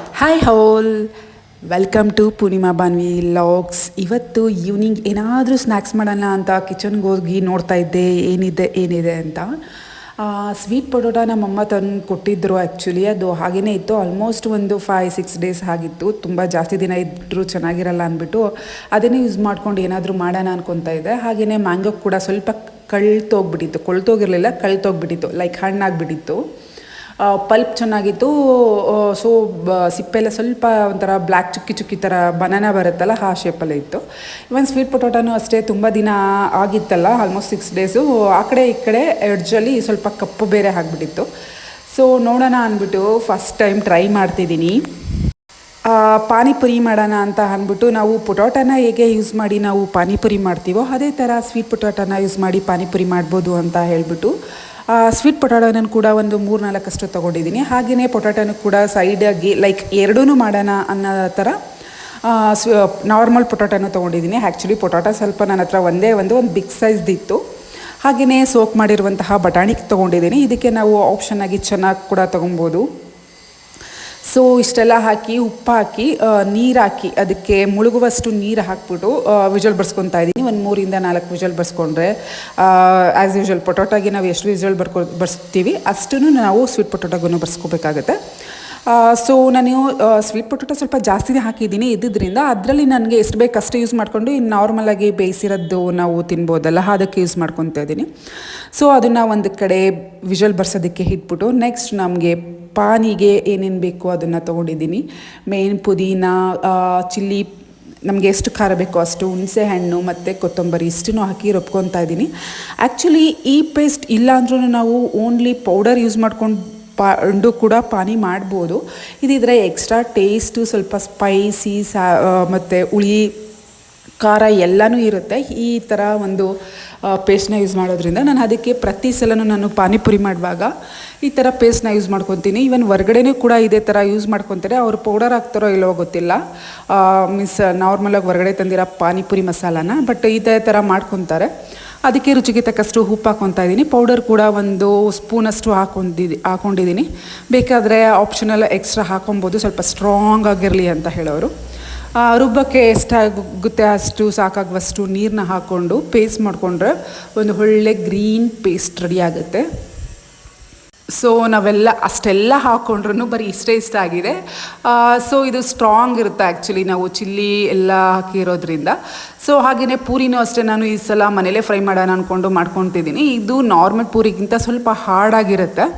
Hi all, welcome to Purnima Banvi vlogs. ಇವತ್ತು evening ಏನಾದರೂ snacks ಮಾಡೋಣ ಅಂತ ಕಿಚನ್ಗೆ ಹೋಗಿ ನೋಡ್ತಾ ಇದ್ದೆ ಏನಿದೆ ಅಂತ. ಸ್ವೀಟ್ ಪೊಟೊಟ ನಮ್ಮಮ್ಮ ತಂದು ಕೊಟ್ಟಿದ್ದರು. ಆ್ಯಕ್ಚುಲಿ ಅದು ಹಾಗೇ ಇತ್ತು. ಆಲ್ಮೋಸ್ಟ್ ಒಂದು 5-6 ಡೇಸ್ ಆಗಿತ್ತು. ತುಂಬ ಜಾಸ್ತಿ ದಿನ ಇದ್ದರೂ ಚೆನ್ನಾಗಿರಲ್ಲ ಅಂದ್ಬಿಟ್ಟು ಅದನ್ನೇ ಯೂಸ್ ಮಾಡ್ಕೊಂಡು ಏನಾದರೂ ಮಾಡೋಣ ಅನ್ಕೊತಾ ಇದ್ದೆ. ಹಾಗೆಯೇ ಮ್ಯಾಂಗೋ ಕೂಡ ಸ್ವಲ್ಪ ಕೊಳ್ತೋಗಿರಲಿಲ್ಲ, ಕಳ್ತೋಗ್ಬಿಟ್ಟಿತ್ತು, ಲೈಕ್ ಹಣ್ಣಾಗಿಬಿಟ್ಟಿತ್ತು. ಪಲ್ಪ್ ಚೆನ್ನಾಗಿತ್ತು. ಸೊ ಸಿಪ್ಪೆಲ್ಲ ಸ್ವಲ್ಪ ಒಂಥರ ಬ್ಲ್ಯಾಕ್ ಚುಕ್ಕಿ ಥರ ಬನಾನಾ ಬರುತ್ತಲ್ಲ, ಆ ಶೇಪಲ್ಲೇ ಇತ್ತು. ಇವನ್ ಸ್ವೀಟ್ ಪೊಟೊಟೊನೂ ಅಷ್ಟೇ, ತುಂಬ ದಿನ ಆಗಿತ್ತಲ್ಲ, ಆಲ್ಮೋಸ್ಟ್ 6 ಡೇಸು. ಆ ಕಡೆ ಈ ಕಡೆ ಎಡ್ಜಲ್ಲಿ ಸ್ವಲ್ಪ ಕಪ್ಪು ಬೇರೆ ಆಗಿಬಿಟ್ಟಿತ್ತು. ಸೊ ನೋಡೋಣ ಅಂದ್ಬಿಟ್ಟು ಫಸ್ಟ್ ಟೈಮ್ ಟ್ರೈ ಮಾಡ್ತಿದ್ದೀನಿ. ಪಾನಿಪುರಿ ಮಾಡೋಣ ಅಂತ ಅಂದ್ಬಿಟ್ಟು, ನಾವು ಪೊಟೊಟೊನ ಹೇಗೆ ಯೂಸ್ ಮಾಡಿ ನಾವು ಪಾನಿಪುರಿ ಮಾಡ್ತೀವೋ ಅದೇ ಥರ ಸ್ವೀಟ್ ಪೊಟೊಟೊನ ಯೂಸ್ ಮಾಡಿ ಪಾನಿಪುರಿ ಮಾಡ್ಬೋದು ಅಂತ ಹೇಳ್ಬಿಟ್ಟು ಸ್ವೀಟ್ ಪೊಟೊಟೊನೂ ಕೂಡ ಒಂದು 3-4 ತೊಗೊಂಡಿದ್ದೀನಿ. ಹಾಗೆಯೇ ಪೊಟೊಟೊನೂ ಕೂಡ ಸೈಡಾಗಿ ಲೈಕ್ ಎರಡೂ ಮಾಡೋಣ ಅನ್ನೋ ಥರ ನಾರ್ಮಲ್ ಪೊಟೊಟೊನೂ ತೊಗೊಂಡಿದ್ದೀನಿ. ಆ್ಯಕ್ಚುಲಿ ಪೊಟೊಟೊ ಸ್ವಲ್ಪ ನನ್ನ ಹತ್ರ ಒಂದು ಬಿಗ್ ಸೈಜ್ದಿತ್ತು. ಹಾಗೆಯೇ ಸೋಕ್ ಮಾಡಿರುವಂತಹ ಬಟಾಣಿ ತೊಗೊಂಡಿದ್ದೀನಿ. ಇದಕ್ಕೆ ನಾವು ಆಪ್ಷನ್ನಾಗಿ ಚೆನ್ನಾಗಿ ಕೂಡ ತೊಗೊಬೋದು. ಸೊ ಇಷ್ಟೆಲ್ಲ ಹಾಕಿ ಉಪ್ಪು ಹಾಕಿ ನೀರು ಹಾಕಿ ಅದಕ್ಕೆ ಮುಳುಗುವಷ್ಟು ನೀರು ಹಾಕ್ಬಿಟ್ಟು ವಿಜಲ್ ಬರ್ಸ್ಕೊತಾ ಇದ್ದೀನಿ. ಒಂದು 3-4 ವಿಜಲ್ ಬರ್ಸ್ಕೊಂಡ್ರೆ ಆ್ಯಸ್ ಯೂಶ್ವಲ್ ಪೊಟೊಟೊಗೆ ನಾವು ಎಷ್ಟು ವಿಜಲ್ ಬರ್ಸ್ತೀವಿ ಅಷ್ಟೂ ನಾವು ಸ್ವೀಟ್ ಪೊಟೊಟೊಗೂ ಬರ್ಸ್ಕೋಬೇಕಾಗತ್ತೆ. ಸೊ ನಾನು ಸ್ವೀಟ್ ಪೊಟೊಟೊ ಸ್ವಲ್ಪ ಜಾಸ್ತಿನೇ ಹಾಕಿದ್ದೀನಿ ಇದ್ದಿದ್ದರಿಂದ ಅದರಲ್ಲಿ ನನಗೆ ಎಷ್ಟು ಬೇಕು ಅಷ್ಟು ಯೂಸ್ ಮಾಡಿಕೊಂಡು ಇನ್ನು ನಾರ್ಮಲಾಗಿ ಬೇಯಿಸಿರೋದು ನಾವು ತಿನ್ಬೋದಲ್ಲ, ಅದಕ್ಕೆ ಯೂಸ್ ಮಾಡ್ಕೊತಾ ಇದ್ದೀನಿ. ಸೊ ಅದನ್ನು ಒಂದು ಕಡೆ ವಿಜಲ್ ಬರ್ಸೋದಕ್ಕೆ ಇಟ್ಬಿಟ್ಟು ನೆಕ್ಸ್ಟ್ ನಮಗೆ ಪಾನಿಗೆ ಏನೇನು ಬೇಕು ಅದನ್ನು ತೊಗೊಂಡಿದ್ದೀನಿ. ಮೇನ್ ಪುದೀನ, ಚಿಲ್ಲಿ, ನಮಗೆ ಎಷ್ಟು ಖಾರ ಬೇಕೋ ಅಷ್ಟು, ಹುಣಸೆ ಹಣ್ಣು ಮತ್ತು ಕೊತ್ತಂಬರಿ ಇಷ್ಟನ್ನು ಹಾಕಿ ರುಬ್ಕೊತಾ ಇದ್ದೀನಿ. ಆ್ಯಕ್ಚುಲಿ ಈ ಪೇಸ್ಟ್ ಇಲ್ಲ ಅಂದ್ರೂ ನಾವು ಓನ್ಲಿ ಪೌಡರ್ ಯೂಸ್ ಮಾಡ್ಕೊಂಡು ಕೂಡ ಪಾನಿ ಮಾಡ್ಬೋದು. ಇದಿದ್ರೆ ಎಕ್ಸ್ಟ್ರಾ ಟೇಸ್ಟು, ಸ್ವಲ್ಪ ಸ್ಪೈಸಿ ಮತ್ತು ಹುಳಿ ಖಾರ ಎಲ್ಲನೂ ಇರುತ್ತೆ. ಈ ಥರ ಒಂದು ಪೇಸ್ಟ್ನ ಯೂಸ್ ಮಾಡೋದ್ರಿಂದ ನಾನು ಅದಕ್ಕೆ ಪ್ರತಿ ಸಲನೂ ನಾನು ಪಾನಿಪುರಿ ಮಾಡುವಾಗ ಈ ಥರ ಪೇಸ್ಟ್ನ ಯೂಸ್ ಮಾಡ್ಕೊತೀನಿ. ಈವನ್ ಹೊರ್ಗಡೆನೂ ಕೂಡ ಇದೇ ಥರ ಯೂಸ್ ಮಾಡ್ಕೊತಾರೆ. ಅವರು ಪೌಡರ್ ಹಾಕ್ತಾರೋ ಇಲ್ಲೋ ಗೊತ್ತಿಲ್ಲ, ಮೀನ್ಸ್ ನಾರ್ಮಲಾಗಿ ಹೊರಗಡೆ ತಂದಿರೋ ಪಾನಿಪುರಿ ಮಸಾಲಾನ, ಬಟ್ ಇದೇ ಥರ ಮಾಡ್ಕೊತಾರೆ. ಅದಕ್ಕೆ ರುಚಿಗೆ ತಕ್ಕಷ್ಟು ಉಪ್ಪು ಹಾಕ್ಕೊತಾ ಇದ್ದೀನಿ. ಪೌಡರ್ ಕೂಡ ಒಂದು ಸ್ಪೂನಷ್ಟು ಹಾಕ್ಕೊಂಡಿದ್ದೀನಿ. ಬೇಕಾದರೆ ಆಪ್ಷನಲ್ ಎಕ್ಸ್ಟ್ರಾ ಹಾಕೊಬೋದು, ಸ್ವಲ್ಪ ಸ್ಟ್ರಾಂಗ್ ಆಗಿರಲಿ ಅಂತ ಹೇಳೋರು. ರುಬ್ಬಕ್ಕೆ ಎಷ್ಟಾಗುತ್ತೆ ಅಷ್ಟು ಸಾಕಾಗುವಷ್ಟು ನೀರನ್ನ ಹಾಕ್ಕೊಂಡು ಪೇಸ್ಟ್ ಮಾಡಿಕೊಂಡ್ರೆ ಒಂದು ಒಳ್ಳೆ ಗ್ರೀನ್ ಪೇಸ್ಟ್ ರೆಡಿ ಆಗುತ್ತೆ. ಸೊ ನಾವೆಲ್ಲ ಅಷ್ಟೆಲ್ಲ ಹಾಕ್ಕೊಂಡ್ರೂ ಬರೀ ಇಷ್ಟ ಆಗಿದೆ. ಸೊ ಇದು ಸ್ಟ್ರಾಂಗ್ ಇರುತ್ತೆ ಆ್ಯಕ್ಚುಲಿ, ನಾವು ಚಿಲ್ಲಿ ಎಲ್ಲ ಹಾಕಿರೋದ್ರಿಂದ. ಸೊ ಹಾಗೆಯೇ ಪೂರಿನೂ ಅಷ್ಟೇ, ನಾನು ಈ ಸಲ ಮನೇಲೇ ಫ್ರೈ ಮಾಡೋಣ ಅಂದ್ಕೊಂಡು ಮಾಡ್ಕೊತಿದ್ದೀನಿ. ಇದು ನಾರ್ಮಲ್ ಪೂರಿಗಿಂತ ಸ್ವಲ್ಪ ಹಾರ್ಡಾಗಿರುತ್ತೆ.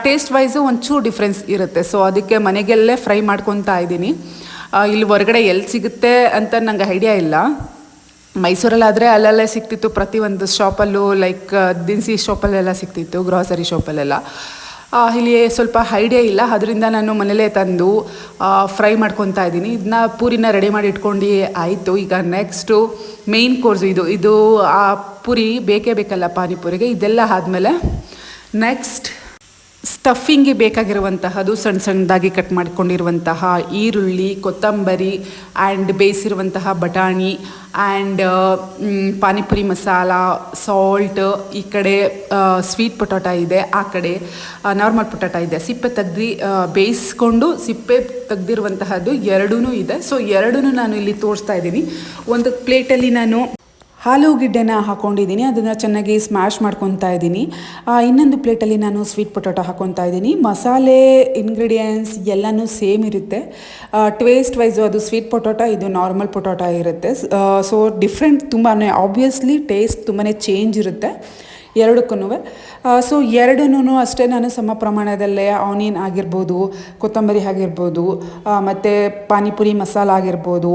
ಟೇಸ್ಟ್ ವೈಸು ಒಂಚೂರು ಡಿಫ್ರೆನ್ಸ್ ಇರುತ್ತೆ. ಸೊ ಅದಕ್ಕೆ ಮನೆಗೆಲ್ಲೇ ಫ್ರೈ ಮಾಡ್ಕೊತಾ ಇದ್ದೀನಿ. ಇಲ್ಲಿ ಹೊರಗಡೆ ಎಲ್ಲಿ ಸಿಗುತ್ತೆ ಅಂತ ನಂಗೆ ಐಡಿಯಾ ಇಲ್ಲ. ಮೈಸೂರಲ್ಲಾದರೆ ಅಲ್ಲಲ್ಲೇ ಸಿಗ್ತಿತ್ತು, ಪ್ರತಿಯೊಂದು ಶಾಪಲ್ಲೂ, ಲೈಕ್ ದಿನಸಿ ಶಾಪಲ್ಲೆಲ್ಲ ಸಿಗ್ತಿತ್ತು, ಗ್ರಾಸರಿ ಶಾಪಲ್ಲೆಲ್ಲ. ಇಲ್ಲಿ ಸ್ವಲ್ಪ ಐಡಿಯಾ ಇಲ್ಲ, ಅದರಿಂದ ನಾನು ಮನೇಲೇ ತಂದು ಫ್ರೈ ಮಾಡ್ಕೊತಾ ಇದ್ದೀನಿ. ಇದನ್ನ ಪೂರಿನ ರೆಡಿ ಮಾಡಿ ಇಟ್ಕೊಂಡು ಆಯಿತು. ಈಗ ನೆಕ್ಸ್ಟು ಮೇಯ್ನ್ ಕೋರ್ಸ್ ಇದು ಆ ಪೂರಿ ಬೇಕಲ್ಲ ಪಾನಿಪುರಿಗೆ. ಇದೆಲ್ಲ ಆದಮೇಲೆ ನೆಕ್ಸ್ಟ್ ಸ್ಟಫಿಂಗ್ಗೆ ಬೇಕಾಗಿರುವಂತಹದ್ದು ಸಣ್ಣದಾಗಿ ಕಟ್ ಮಾಡಿಕೊಂಡಿರುವಂತಹ ಈರುಳ್ಳಿ, ಕೊತ್ತಂಬರಿ ಆ್ಯಂಡ್ ಬೇಯಿಸಿರುವಂತಹ ಬಟಾಣಿ ಆ್ಯಂಡ್ ಪಾನಿಪುರಿ ಮಸಾಲ, ಸಾಲ್ಟ್. ಈ ಕಡೆ ಸ್ವೀಟ್ ಪೊಟೊಟೊ ಇದೆ, ಆ ಕಡೆ ನಾರ್ಮಲ್ ಪೊಟೊಟೊ ಇದೆ. ಸಿಪ್ಪೆ ತೆಗ್ದು ಬೇಯಿಸ್ಕೊಂಡು ಸಿಪ್ಪೆ ತೆಗ್ದಿರುವಂತಹದ್ದು ಎರಡೂ ಇದೆ. ಸೊ ಎರಡೂ ನಾನು ಇಲ್ಲಿ ತೋರಿಸ್ತಾ ಇದ್ದೀನಿ. ಒಂದು ಪ್ಲೇಟಲ್ಲಿ ನಾನು ಆಲೂಗೆಡ್ಡೆನ ಹಾಕ್ಕೊಂಡಿದ್ದೀನಿ, ಅದನ್ನು ಚೆನ್ನಾಗಿ ಸ್ಮ್ಯಾಶ್ ಮಾಡ್ಕೊತಾ ಇದ್ದೀನಿ. ಇನ್ನೊಂದು ಪ್ಲೇಟಲ್ಲಿ ನಾನು ಸ್ವೀಟ್ ಪೊಟೊಟೊ ಹಾಕ್ಕೊತಾ ಇದ್ದೀನಿ. ಮಸಾಲೆ ಇಂಗ್ರೀಡಿಯೆಂಟ್ಸ್ ಎಲ್ಲನೂ ಸೇಮ್ ಇರುತ್ತೆ. ಟೇಸ್ಟ್ ವೈಸು ಅದು ಸ್ವೀಟ್ ಪೊಟೊಟೊ, ಇದು ನಾರ್ಮಲ್ ಪೊಟೊಟೊ ಇರುತ್ತೆ. ಸೊ ಡಿಫ್ರೆಂಟ್ ತುಂಬಾ ಆಬ್ವಿಯಸ್ಲಿ ಟೇಸ್ಟ್ ತುಂಬಾ ಚೇಂಜ್ ಇರುತ್ತೆ ಎರಡಕ್ಕೂ. ಸೊ ಎರಡೂ ಅಷ್ಟೇ ನಾನು ಸಮ ಪ್ರಮಾಣದಲ್ಲೇ ಆನಿಯನ್ ಆಗಿರ್ಬೋದು, ಕೊತ್ತಂಬರಿ ಆಗಿರ್ಬೋದು, ಮತ್ತು ಪಾನಿಪುರಿ ಮಸಾಲ ಆಗಿರ್ಬೋದು,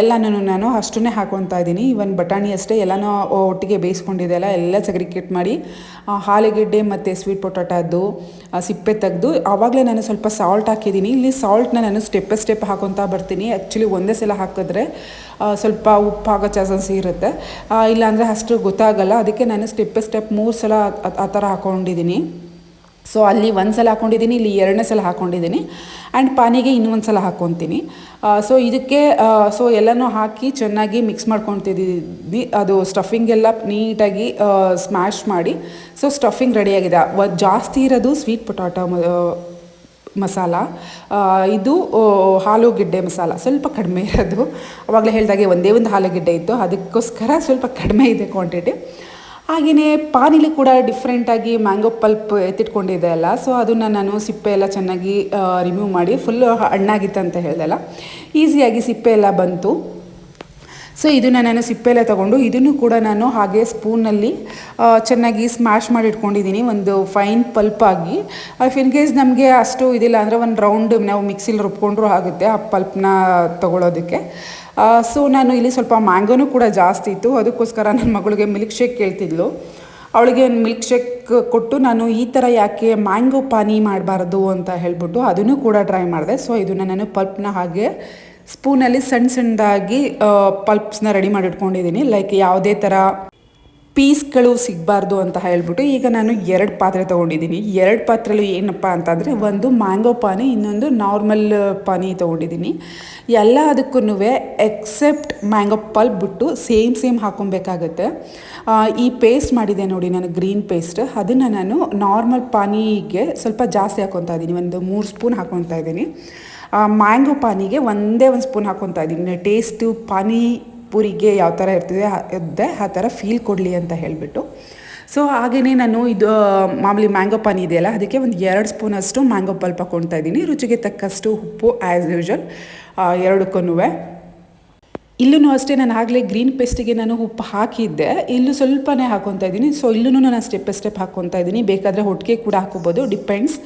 ಎಲ್ಲನೂ ನಾನು ಅಷ್ಟನ್ನೇ ಹಾಕ್ಕೊತಾ ಇದ್ದೀನಿ. ಇವನ್ ಬಟಾಣಿ ಅಷ್ಟೇ ಎಲ್ಲನೂ ಒಟ್ಟಿಗೆ ಬೇಯಿಸ್ಕೊಂಡಿದ್ದೆಲ್ಲ ಎಲ್ಲ ಸೆಗ್ರಿಗೇಟ್ ಮಾಡಿ ಆಲೂಗೆಡ್ಡೆ ಮತ್ತು ಸ್ವೀಟ್ ಪೊಟೊಟೊದ್ದು ಸಿಪ್ಪೆ ತೆಗೆದು ಆವಾಗಲೇ ನಾನು ಸ್ವಲ್ಪ ಸಾಲ್ಟ್ ಹಾಕಿದ್ದೀನಿ. ಇಲ್ಲಿ ಸಾಲ್ಟ್ನ ನಾನು ಸ್ಟೆಪ್ ಹಾಕ್ಕೊತಾ ಬರ್ತೀನಿ. ಆ್ಯಕ್ಚುಲಿ ಒಂದೇ ಸಲ ಹಾಕಿದ್ರೆ ಸ್ವಲ್ಪ ಉಪ್ಪಾಗೋ ಚಾನ್ಸಸ್ ಇರುತ್ತೆ, ಇಲ್ಲಾಂದರೆ ಅಷ್ಟು ಗೊತ್ತಾಗಲ್ಲ. ಅದಕ್ಕೆ ನಾನು ಸ್ಟೆಪ್ 3 ಸಲ ಆ ಥರ ಹಾಕ್ಕೊಂಡಿದ್ದೀನಿ. ಸೊ ಅಲ್ಲಿ 1 ಸಲ ಹಾಕ್ಕೊಂಡಿದ್ದೀನಿ, ಇಲ್ಲಿ 2ನೇ ಸಲ ಹಾಕ್ಕೊಂಡಿದ್ದೀನಿ. ಆ್ಯಂಡ್ ಪಾನಿಗೆ ಇನ್ನೊಂದು ಸಲ ಹಾಕ್ಕೊತೀನಿ. ಸೊ ಇದಕ್ಕೆ ಸೊ ಎಲ್ಲನೂ ಹಾಕಿ ಚೆನ್ನಾಗಿ ಮಿಕ್ಸ್ ಮಾಡ್ಕೊತಿದ್ದೀನಿ. ಅದು ಸ್ಟಫಿಂಗೆಲ್ಲ ನೀಟಾಗಿ ಸ್ಮ್ಯಾಶ್ ಮಾಡಿ ಸೊ ಸ್ಟಫಿಂಗ್ ರೆಡಿಯಾಗಿದೆ. ಜಾಸ್ತಿ ಇರೋದು ಸ್ವೀಟ್ ಪೊಟೊಟೊ ಮಸಾಲ. ಇದು ಆಲೂಗೆಡ್ಡೆ ಮಸಾಲ ಸ್ವಲ್ಪ ಕಡಿಮೆ ಇರೋದು. ಆವಾಗಲೇ ಹೇಳಿದಾಗೆ ಒಂದೇ ಒಂದು ಆಲೂಗೆಡ್ಡೆ ಇತ್ತು, ಅದಕ್ಕೋಸ್ಕರ ಸ್ವಲ್ಪ ಕಡಿಮೆ ಇದೆ ಕ್ವಾಂಟಿಟಿ. ಹಾಗೆಯೇ ಪಾನಿಲಿ ಕೂಡ ಡಿಫ್ರೆಂಟಾಗಿ ಮ್ಯಾಂಗೋ ಪಲ್ಪ್ ಎತ್ತಿಟ್ಕೊಂಡಿದೆ ಅಲ್ಲ, ಸೊ ಅದನ್ನು ನಾನು ಸಿಪ್ಪೆ ಎಲ್ಲ ಚೆನ್ನಾಗಿ ರಿಮೂವ್ ಮಾಡಿ ಫುಲ್ಲು ಹಣ್ಣಾಗಿತ್ತು ಅಂತ ಹೇಳ್ದಲ್ಲ, ಈಸಿಯಾಗಿ ಸಿಪ್ಪೆ ಎಲ್ಲ ಬಂತು. ಸೊ ಇದನ್ನು ನಾನು ಸಿಪ್ಪೆ ಎಲ್ಲ ತೊಗೊಂಡು ಇದನ್ನು ಕೂಡ ನಾನು ಹಾಗೆ ಸ್ಪೂನಲ್ಲಿ ಚೆನ್ನಾಗಿ ಸ್ಮ್ಯಾಶ್ ಮಾಡಿ ಇಟ್ಕೊಂಡಿದ್ದೀನಿ, ಒಂದು ಫೈನ್ ಪಲ್ಪಾಗಿ. ಇನ್ ಕೇಸ್ ನಮಗೆ ಅಷ್ಟು ಇದಿಲ್ಲ ಅಂದರೆ ಒಂದು ರೌಂಡ್ ನಾವು ಮಿಕ್ಸಿಲಿ ರುಬ್ಕೊಂಡ್ರೂ ಆಗುತ್ತೆ ಆ ಪಲ್ಪ್ನ ತೊಗೊಳೋದಕ್ಕೆ. ಸೊ ನಾನು ಇಲ್ಲಿ ಸ್ವಲ್ಪ ಮ್ಯಾಂಗೋನೂ ಕೂಡ ಜಾಸ್ತಿ ಇತ್ತು, ಅದಕ್ಕೋಸ್ಕರ ನನ್ನ ಮಗಳಿಗೆ ಮಿಲ್ಕ್ ಶೇಕ್ ಕೇಳ್ತಿದ್ಲು. ಅವಳಿಗೆ ಮಿಲ್ಕ್ ಶೇಕ್ ಕೊಟ್ಟು ನಾನು ಈ ಥರ ಯಾಕೆ ಮ್ಯಾಂಗೋ ಪಾನಿ ಮಾಡಬಾರ್ದು ಅಂತ ಹೇಳ್ಬಿಟ್ಟು ಅದನ್ನು ಕೂಡ ಟ್ರೈ ಮಾಡಿದೆ. ಸೊ ಇದನ್ನು ನಾನು ಪಲ್ಪ್ನ ಹಾಗೆ ಸ್ಪೂನಲ್ಲಿ ಸಣ್ಣದಾಗಿ ಪಲ್ಪ್ಸ್ನ ರೆಡಿ ಮಾಡಿ ಇಟ್ಕೊಂಡಿದ್ದೀನಿ. ಲೈಕ್ ಯಾವುದೇ ಥರ ಪೀಸ್ಗಳು ಸಿಗಬಾರ್ದು ಅಂತ ಹೇಳ್ಬಿಟ್ಟು ಈಗ ನಾನು 2 ಪಾತ್ರೆ ತೊಗೊಂಡಿದ್ದೀನಿ. 2 ಪಾತ್ರೆಲು ಏನಪ್ಪ ಅಂತಂದರೆ ಒಂದು ಮ್ಯಾಂಗೋ ಪಾನಿ, ಇನ್ನೊಂದು ನಾರ್ಮಲ್ ಪಾನಿ ತೊಗೊಂಡಿದ್ದೀನಿ. ಎಲ್ಲ ಅದಕ್ಕೂ ಎಕ್ಸೆಪ್ಟ್ ಮ್ಯಾಂಗೋ ಪಲ್ಪ್ ಬಿಟ್ಟು ಸೇಮ್ ಹಾಕೊಬೇಕಾಗತ್ತೆ. ಈ ಪೇಸ್ಟ್ ಮಾಡಿದೆ ನೋಡಿ ನಾನು, ಗ್ರೀನ್ ಪೇಸ್ಟ್, ಅದನ್ನು ನಾನು ನಾರ್ಮಲ್ ಪಾನಿಗೆ ಸ್ವಲ್ಪ ಜಾಸ್ತಿ ಹಾಕ್ಕೊತಾ ಇದ್ದೀನಿ, ಒಂದು 3 ಸ್ಪೂನ್ ಹಾಕ್ಕೊತಾ ಇದ್ದೀನಿ. ಮ್ಯಾಂಗೋ ಪಾನಿಗೆ ಒಂದೇ ಒಂದು ಸ್ಪೂನ್ ಹಾಕ್ಕೊತಾ ಇದ್ದೀನಿ. ಟೇಸ್ಟು ಪಾನಿಪುರಿಗೆ ಯಾವ ಥರ ಇರ್ತದೆ ಆ ಥರ ಫೀಲ್ ಕೊಡಲಿ ಅಂತ ಹೇಳಿಬಿಟ್ಟು. ಸೊ ಹಾಗೆಯೇ ನಾನು ಇದು ಮಾಮೂಲಿ ಮ್ಯಾಂಗೋ ಪಾನಿ ಇದೆಯಲ್ಲ, ಅದಕ್ಕೆ ಒಂದು 2 ಸ್ಪೂನಷ್ಟು ಮ್ಯಾಂಗೋ ಪಲ್ಪ್ ಹಾಕ್ಕೊತಾ ಇದ್ದೀನಿ. ರುಚಿಗೆ ತಕ್ಕಷ್ಟು ಉಪ್ಪು ಆ್ಯಸ್ ಯೂಶ್ವಲ್ ಎರಡಕ್ಕೂ. ಇಲ್ಲೂ ಅಷ್ಟೇ ನಾನು ಆಗಲೇ ಗ್ರೀನ್ ಪೇಸ್ಟಿಗೆ ನಾನು ಉಪ್ಪು ಹಾಕಿದ್ದೆ, ಇಲ್ಲೂ ಸ್ವಲ್ಪನೇ ಹಾಕ್ಕೊತಾ ಇದ್ದೀನಿ. ಸೊ ಇಲ್ಲೂ ನಾನು ಸ್ಟೆಪ್ ಬೈ ಸ್ಟೆಪ್ ಹಾಕ್ಕೊತಾ ಇದ್ದೀನಿ. ಬೇಕಾದರೆ ಒಟ್ಟಿಗೆ ಕೂಡ ಹಾಕ್ಕೋಬೋದು, ಡಿಪೆಂಡ್ಸ್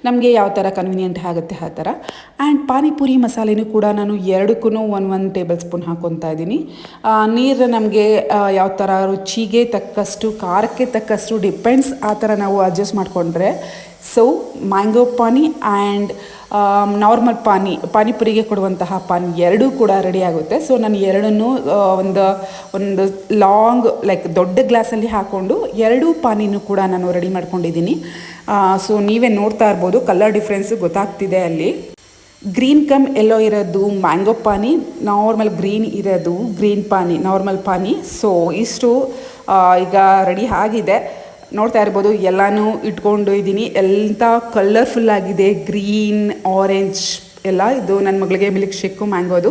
ನಮಗೆ ಯಾವ ಥರ ಕನ್ವೀನಿಯೆಂಟ್ ಆಗುತ್ತೆ ಆ ಥರ. ಆ್ಯಂಡ್ ಪಾನಿಪುರಿ ಮಸಾಲೆನೂ ಕೂಡ ನಾನು ಎರಡಕ್ಕೂ 1 ಟೇಬಲ್ ಸ್ಪೂನ್ ಹಾಕ್ಕೊತಾ ಇದ್ದೀನಿ. ನೀರು ನಮಗೆ ಯಾವ ಥರ ರುಚಿಗೆ ತಕ್ಕಷ್ಟು, ಖಾರಕ್ಕೆ ತಕ್ಕಷ್ಟು ಡಿಪೆಂಡ್ಸ್, ಆ ಥರ ನಾವು ಅಡ್ಜಸ್ಟ್ ಮಾಡಿಕೊಂಡ್ರೆ ಸೊ ಮ್ಯಾಂಗೋ ಪಾನಿ ಆ್ಯಂಡ್ ನಾರ್ಮಲ್ ಪಾನಿಪುರಿಗೆ ಕೊಡುವಂತಹ ಪಾನಿ ಎರಡೂ ಕೂಡ ರೆಡಿ ಆಗುತ್ತೆ. ಸೊ ನಾನು ಎರಡನ್ನೂ ಒಂದು ಲಾಂಗ್ ಲೈಕ್ ದೊಡ್ಡ ಗ್ಲಾಸಲ್ಲಿ ಹಾಕ್ಕೊಂಡು 2 ಪಾನಿನೂ ಕೂಡ ನಾನು ರೆಡಿ ಮಾಡ್ಕೊಂಡಿದ್ದೀನಿ. ಸೊ ನೀವೇ ನೋಡ್ತಾ ಇರ್ಬೋದು, ಕಲರ್ ಡಿಫ್ರೆನ್ಸು ಗೊತ್ತಾಗ್ತಿದೆ ಅಲ್ಲಿ. ಗ್ರೀನ್ ಕಮ್ ಎಲ್ಲೋ ಇರೋದು ಮ್ಯಾಂಗೋ ಪಾನಿ, ನಾರ್ಮಲ್ ಗ್ರೀನ್ ಇರೋದು ಗ್ರೀನ್ ಪಾನಿ, ನಾರ್ಮಲ್ ಪಾನಿ. ಸೊ ಇಷ್ಟು ಈಗ ರೆಡಿ ಆಗಿದೆ, ನೋಡ್ತಾ ಇರ್ಬೋದು. ಎಲ್ಲನೂ ಇಟ್ಕೊಂಡು ಇದ್ದೀನಿ, ಎಲ್ಲ ಕಲರ್ಫುಲ್ ಆಗಿದೆ, ಗ್ರೀನ್ ಆರೆಂಜ್ ಎಲ್ಲ. ಇದು ನನ್ನ ಮಗಳಿಗೆ ಮಿಲ್ಕ್ ಶೇಕು ಮ್ಯಾಂಗೋದು,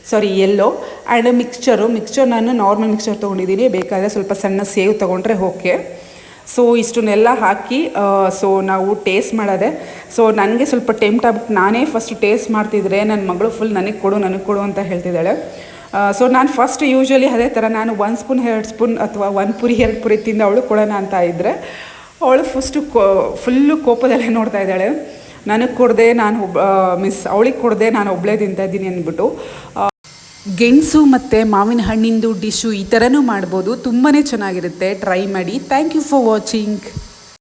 ಸಾರಿ ಎಲ್ಲೋ. ಆ್ಯಂಡ್ ಮಿಕ್ಸ್ಚರ್ ನಾನು ನಾರ್ಮಲ್ ಮಿಕ್ಸ್ಚರ್ ತೊಗೊಂಡಿದ್ದೀನಿ, ಬೇಕಾದರೆ ಸ್ವಲ್ಪ ಸಣ್ಣ ಸೇವ್ ತೊಗೊಂಡ್ರೆ ಓಕೆ. ಸೊ ಇಷ್ಟನ್ನೆಲ್ಲ ಹಾಕಿ ಸೊ ನಾವು ಟೇಸ್ಟ್ ಮಾಡೋದೆ. ಸೊ ನನಗೆ ಸ್ವಲ್ಪ ಟೆಂಪ್ಟ್ ಆಗ್ಬಿಟ್ಟು ನಾನೇ ಫಸ್ಟ್ ಟೇಸ್ಟ್ ಮಾಡ್ತಿದ್ರೆ ನನ್ನ ಮಗಳು ಫುಲ್ ನನಗೆ ಕೊಡು ಅಂತ ಹೇಳ್ತಿದ್ದಾಳೆ. ಸೊ ನಾನು ಫಸ್ಟ್ ಯೂಶ್ವಲಿ ಅದೇ ಥರ ನಾನು 1 ಸ್ಪೂನ್ 2 ಸ್ಪೂನ್ ಅಥವಾ 1 ಪುರಿ 2 ಪುರಿ ತಿಂದು ಅವಳು ಕೊಡೋಣ ಅಂತ ಇದ್ದರೆ ಅವಳು ಫುಲ್ಲು ಕೋಪದಲ್ಲೇ ನೋಡ್ತಾ ಇದ್ದಾಳೆ. ನನಗೆ ಕೊಡದೆ ಅವಳಿಗೆ ಕೊಡದೆ ನಾನು ಒಬ್ಬಳೇ ತಿಂತಾ ಇದ್ದೀನಿ ಅಂದ್ಬಿಟ್ಟು. ಗೆಣಸು ಮತ್ತು ಮಾವಿನ ಹಣ್ಣಿಂದು ಡಿಶ್ಶು ಈ ಥರನೂ ಮಾಡ್ಬೋದು, ತುಂಬಾ ಚೆನ್ನಾಗಿರುತ್ತೆ, ಟ್ರೈ ಮಾಡಿ. Thank you for watching.